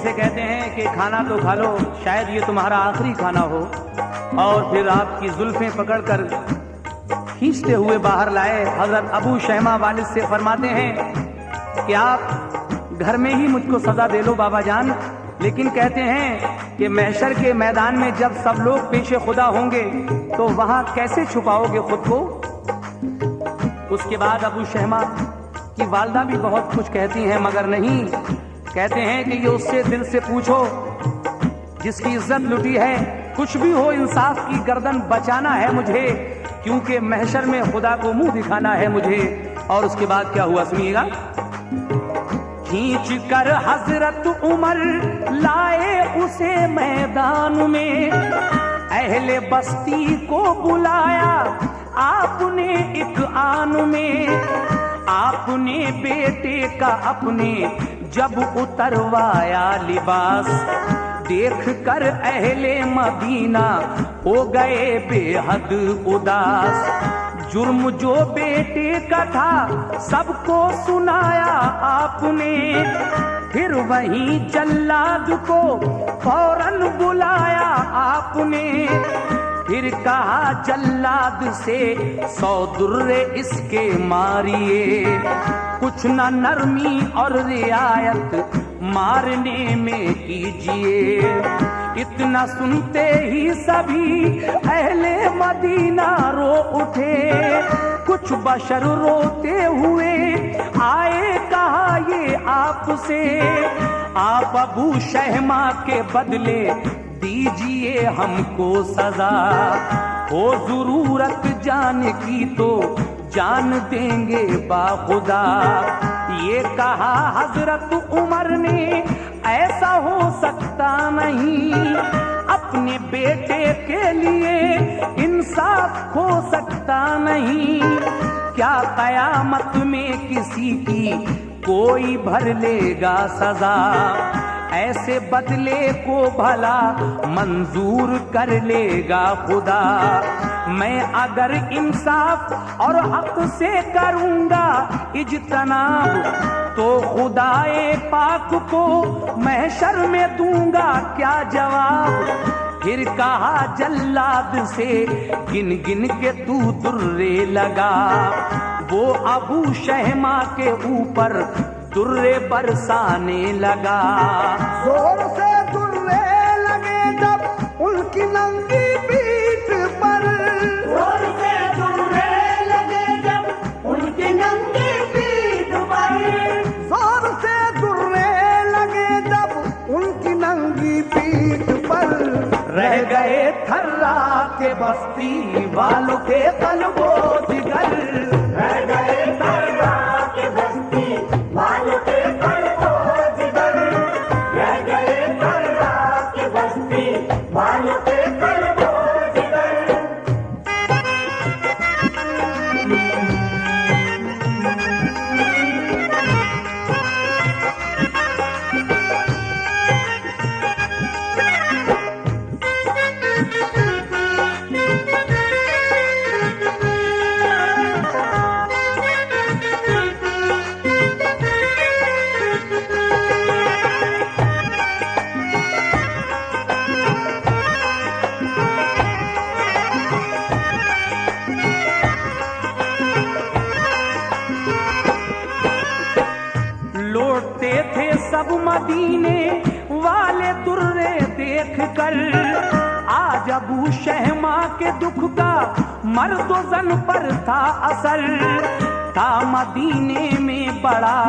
से कहते हैं कि खाना तो खा लो, शायद ये तुम्हारा आखिरी खाना हो। और फिर आपकी जुल्फें पकड़कर खींचते हुए बाहर लाए। हजरत अबू शहमा वालिद से फरमाते हैं कि आप घर में ही मुझको सजा दे लो बाबा जान, लेकिन कहते हैं कि महशर के मैदान में जब सब लोग पेशे खुदा होंगे तो वहां कैसे छुपाओगे खुद को। उसके बाद अबू शहमा की वालदा भी बहुत कुछ कहती हैं, मगर नहीं, कहते हैं कि ये उससे दिल से पूछो जिसकी इज्जत लुटी है, कुछ भी हो इंसाफ की गर्दन बचाना है मुझे, क्योंकि महशर में खुदा को मुंह दिखाना है मुझे। और उसके बाद क्या हुआ सुनिएगा। खींच कर हजरत उमर लाए उसे मैदान में, अहले बस्ती को बुलाया आपने एक आन में, आपने बेटे का अपने जब उतरवाया लिबास, देख कर अहले मदीना हो गए बेहद उदास। जुर्म जो बेटे का था सबको सुनाया आपने, फिर वहीं जल्लाद को फौरन बुलाया आपने, फिर कहा जल्लाद से 100 दुर्रे इसके मारिए, कुछ न नरमी और रियायत मारने में कीजिए। इतना सुनते ही सभी अहले मदीना रो उठे, कुछ बशर रोते हुए आए कहा ये आपसे, आप अबू शहमा के बदले दीजिए हमको सजा, हो जरूरत जान की तो जान देंगे बाखुदा। ये कहा हजरत उमर ने ऐसा हो सकता नहीं, अपने बेटे के लिए इंसाफ हो सकता नहीं, क्या कयामत में किसी की कोई भर लेगा सजा, ऐसे बदले को भला मंजूर कर लेगा खुदा। मैं अगर इंसाफ और हक से करूंगा इज्तनाब, तो खुदाए पाक को महशर में दूंगा क्या जवाब। फिर कहा जल्लाद से गिन गिन के तू दुर्रे लगा, वो अबू शहमा के ऊपर दुर्रे बरसाने लगा। जोर से दुर्रे लगे जब उनकी नंगी पीठ पर, जोर से दुर्रे लगे जब उनकी नंगी पीठ पर, जोर से दुर्रे लगे जब उनकी नंगी पीठ पर, रह गए थर्रा के बस्ती वालों के कल्बो जिगर, रह गए थर्रा के बस्ती वालों के कल्बो जिगर, रह गए थर्रा के बस्ती वालों के कल्बो जिगर। लौटते थे सब मदीने वाले दुर्रे देख कर, आज अबू शहमा के दुख का मर्दो जन पर था असर, था मदीने में बड़ा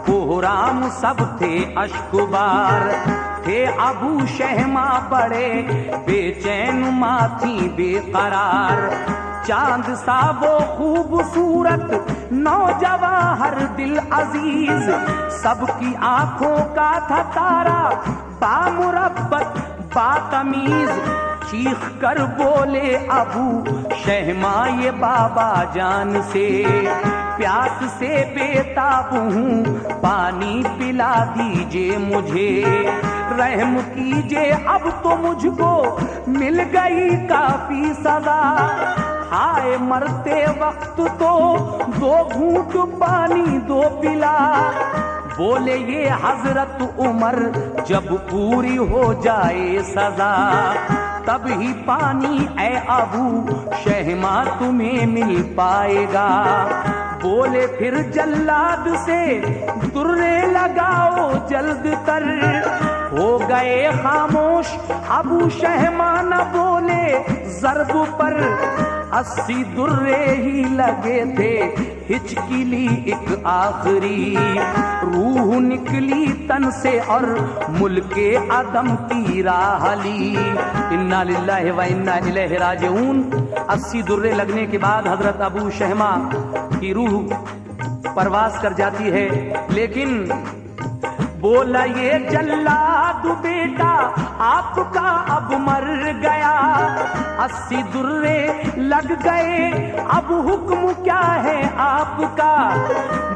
कोहराम, सब थे अश्कुबार, थे अबू शहमा बड़े बेचैन माथी बेकरार, चांद सा वो खूबसूरत नौजवान हर दिल अजीज, सबकी आंखों का था तारा बामुरब्बत बातमीज, चीख कर बोले अबू शहमा ये बाबा जान से, प्यास से बेताब हूँ पानी पिला दीजिए मुझे, रहम कीजिए अब तो मुझको मिल गई काफी सजा, हाय मरते वक्त तो 2 घूंट पानी दो पिला, बोले ये हजरत उमर जब पूरी हो जाए सजा तब ही पानी ए अबू शहमा तुम्हें मिल पाएगा। बोले फिर जल्लाद से दुर्रे लगाओ जल्द तर। हो गए खामोश अबू शहमा न बोले जरब पर। 80 दुर्रे ही लगे थे हिचकिली एक आखिरी। रूह निकली तन से और मुल्के आदम की राहली। इन्ना लिल्लाहि व इन्ना इलैहि राजिऊन। 80 दुर्रे लगने के बाद हजरत अबू शहमा की रूह परवास कर जाती है। लेकिन बोला ये जल्लाद बेटा आपका अब मर गया। 80 दुर्रे लग गए अब हुक्म क्या है आपका।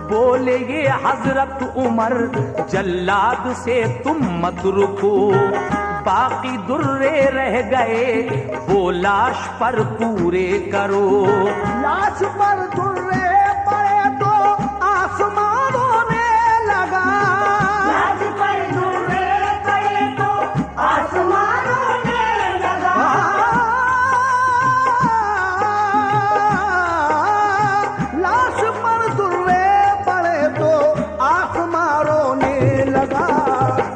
बोले ये हजरत उमर जल्लाद से तुम मत रुको। बाकी दुर्रे रह गए वो लाश पर पूरे करो। लाश पर दुर्रे पड़े तो आसमानों में लगा। लाश पर दुर्रे पड़े तो आसमानों में लगा। लाश पर दुर्रे पड़े तो आसमानों में लगा।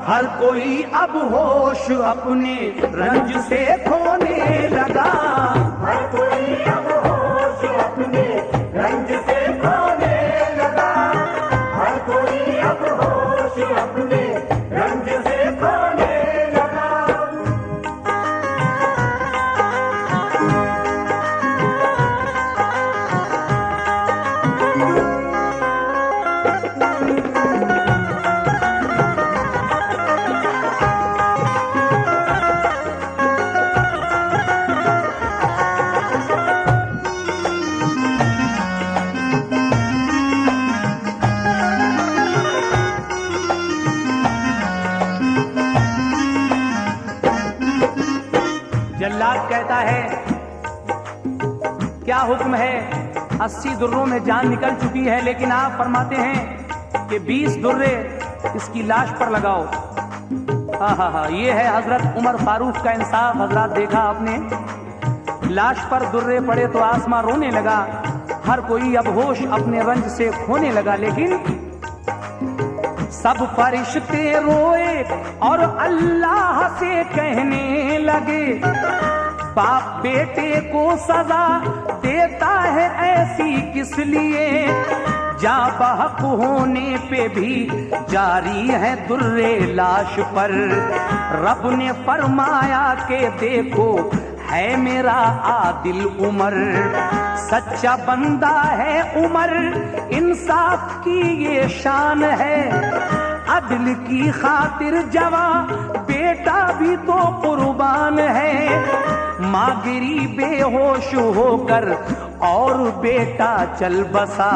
हर कोई अब होश अपने रंज से खोने लगा। हर कोई अब होश अपने रंज से खोने लगा। हर कोई अब होश अपने रंज से खोने लगा। जल्लाद कहता है क्या हुक्म है। 80 दुर्रों में जान निकल चुकी है लेकिन आप फरमाते हैं कि 20 दुर्रे इसकी लाश पर लगाओ। हा ये है हजरत उमर फारूक का इंसाफ। हजरत देखा आपने, लाश पर दुर्रे पड़े तो आसमां रोने लगा। हर कोई अब होश अपने रंज से खोने लगा। लेकिन सब फरिश्ते रोए और अल्लाह से कहने लगे बाप बेटे को सजा देता है ऐसी किस लिए। जा बहक होने पे भी जारी है दुर्रे लाश पर। रब ने फरमाया के देखो है मेरा आदिल उमर। सच्चा बंदा है उमर, इंसाफ की ये शान है। अदल की खातिर जवा बेटा भी तो कुर्बान है। माँ गिरी बेहोश होकर और बेटा चल बसा।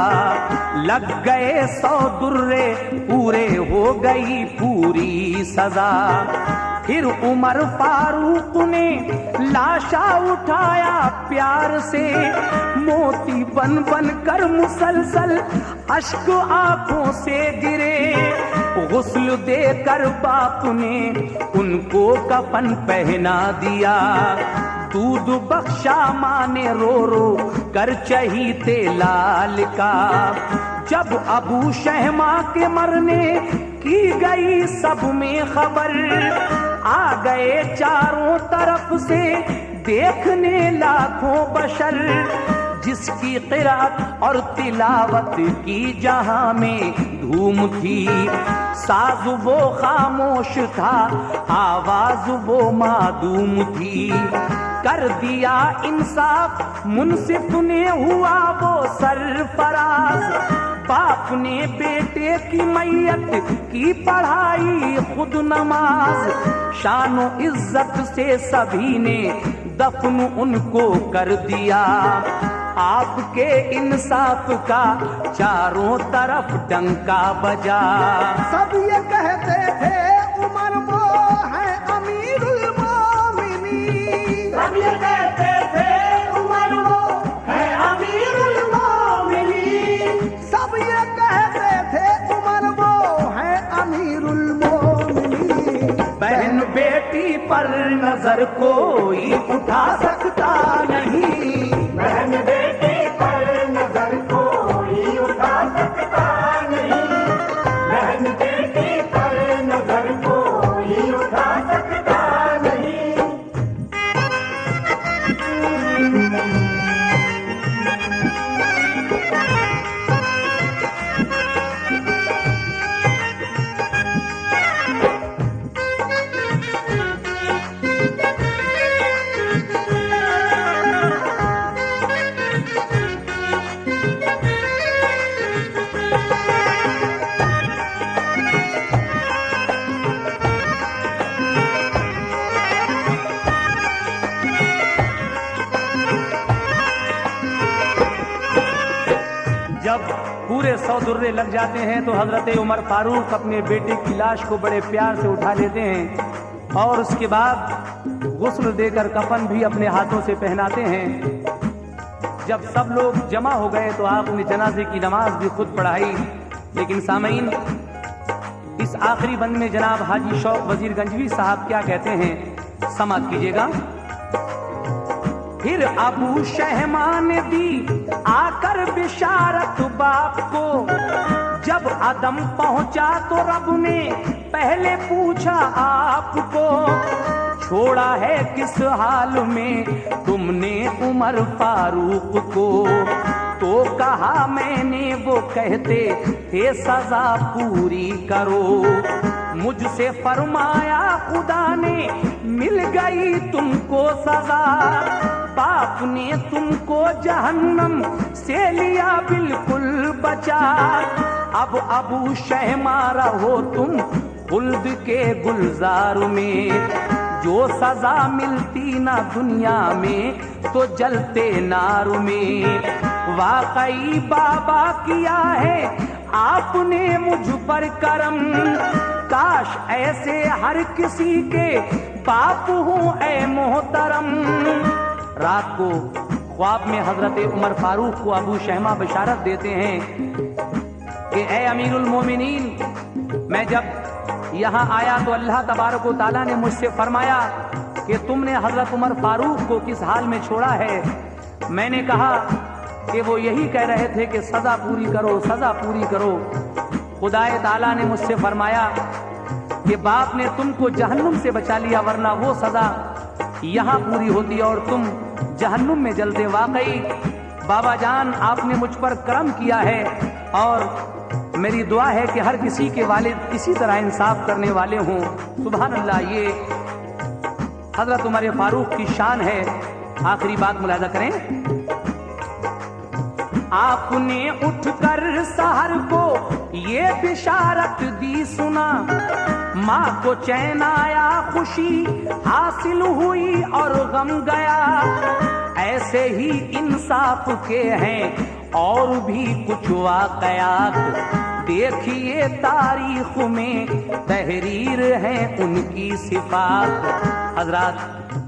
लग गए 100 दुर्रे पूरे हो गई पूरी सजा। फिर उमर फारूक ने लाशा उठाया प्यार से। मोती बन बन कर मुसलसल अश्क आंखों से गिरे। गुस्ल देकर बाप ने उनको कफन पहना दिया। दूध बख्शा माँ ने रो रो कर चहीते लाल का। जब अबू शहमा के मरने की गई सब में खबर, आ गए चारों तरफ से देखने लाखों बशर। जिसकी क़िरात और तिलावत की जहां में धूम थी। साज वो खामोश था, आवाज वो मादूम थी। कर दिया इंसाफ मुंसिफ ने हुआ वो सरफराज। बाप ने बेटे की मैयत की पढ़ाई खुद नमाज। शानो इज्जत से सभी ने दफन उनको कर दिया। आपके इंसाफ का चारों तरफ डंका बजा। सब ये कहते थे उमर वो है अमीरुल मोमिनीन। सब ये कहते थे उमर वो है अमीरुल मोमिनीन। सब ये कहते थे उमर वो है नजर कोई उठा सकता नहीं। बहन बेटी पर नजर कोई उठा सकता नहीं। बहन बेटी पर नजर कोई उठा सकता नहीं। जब पूरे 100 दुर्रे लग जाते हैं तो हजरत उमर फारूक अपने बेटे की लाश को बड़े प्यार से उठा लेते हैं और उसके बाद गुस्ल देकर कफन भी अपने हाथों से पहनाते हैं। जब सब लोग जमा हो गए तो आपने जनाजे की नमाज भी खुद पढ़ाई। लेकिन सामईन, इस आखिरी बंद में जनाब हाजी शौक वजीर गंजवी साहब क्या कहते हैं, समाअत कीजिएगा। फिर अबू शहमा ने दी आकर बिशारत बाप को, जब आदम पहुंचा तो रब ने पहले पूछा आपको, छोड़ा है किस हाल में तुमने उमर फारूक को। तो कहा मैंने वो कहते थे सजा पूरी करो, मुझसे फरमाया खुदा ने मिल गई तुमको सजा, बाप ने तुमको जहन्नम से लिया बिल्कुल बचा। अब अबू शहमा रहो तुम खुल्द के गुलजार में, जो सजा मिलती ना दुनिया में तो जलते नार में। वाकई बाबा किया है आपने मुझ पर करम, काश ऐसे हर किसी के बाप हूँ ऐ मोहतरम। रात को ख्वाब में हजरत उमर फारूक को अबू शहमा बशारत देते हैं कि ए अमीरुल मोमिनीन, मैं जब यहाँ आया तो अल्लाह तबारक व तआला ने मुझसे फरमाया कि तुमने हजरत उमर फारूक को किस हाल में छोड़ा है। मैंने कहा कि वो यही कह रहे थे कि सजा पूरी करो, सजा पूरी करो। खुदाए ताला ने मुझसे फरमाया कि बाप ने तुमको जहन्नुम से बचा लिया, वरना वो सजा यहाँ पूरी होती और तुम जहन्नुम में जलते। वाकई बाबा जान आपने मुझ पर करम किया है और मेरी दुआ है कि हर किसी के वालिद इसी तरह इंसाफ करने वाले हों। सुभान अल्लाह, ये हजरत उमर फारूक की शान है। आखिरी बात मुलाजा करें। आपने उठकर सहर को ये बिशारत दी सुना, माँ को चैन आया खुशी हासिल हुई और गम गया। ऐसे ही इंसाफ के हैं और भी कुछ वाकयात, देखिए तारीख में तहरीर है उनकी सिफात। हजरात,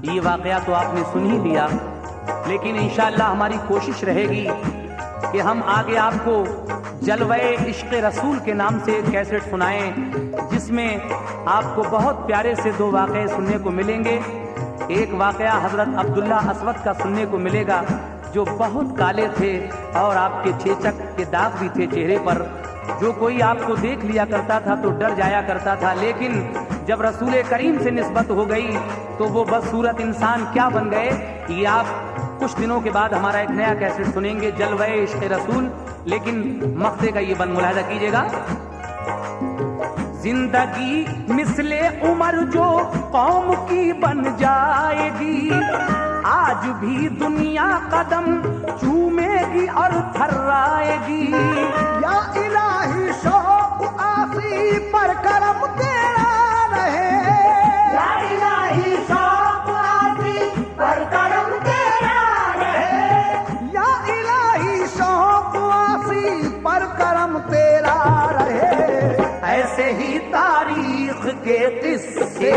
ये वाकया तो आपने सुन ही लिया, लेकिन इंशाअल्लाह हमारी कोशिश रहेगी कि हम आगे आपको जलवे इश्क़ रसूल के नाम से एक कैसेट सुनाएं, जिसमें आपको बहुत प्यारे से दो वाक़े सुनने को मिलेंगे। एक वाक़या हज़रत अब्दुल्ला असवद का सुनने को मिलेगा, जो बहुत काले थे और आपके चेचक के दाग भी थे चेहरे पर। जो कोई आपको देख लिया करता था तो डर जाया करता था, लेकिन जब रसूल करीम से निस्बत हो गई तो वो बदसूरत इंसान क्या बन गए। ये आप कुछ दिनों के बाद हमारा एक नया कैसेट सुनेंगे, जलवे इश्क़ रसूल। लेकिन मक्ते का ये बंद मुलाहिदा कीजिएगा। जिंदगी मिसले उमर जो कौम की बन जाएगी, आज भी दुनिया कदम चूमेगी और थर्राएगी। या इलाही शौक आसी पर करम तेरा रहे, या इलाही शौक आसी पर करम तेरा रहे, या इलाही शौक आसी पर करम तेरा रहे। ऐसे ही तारीख के किस्से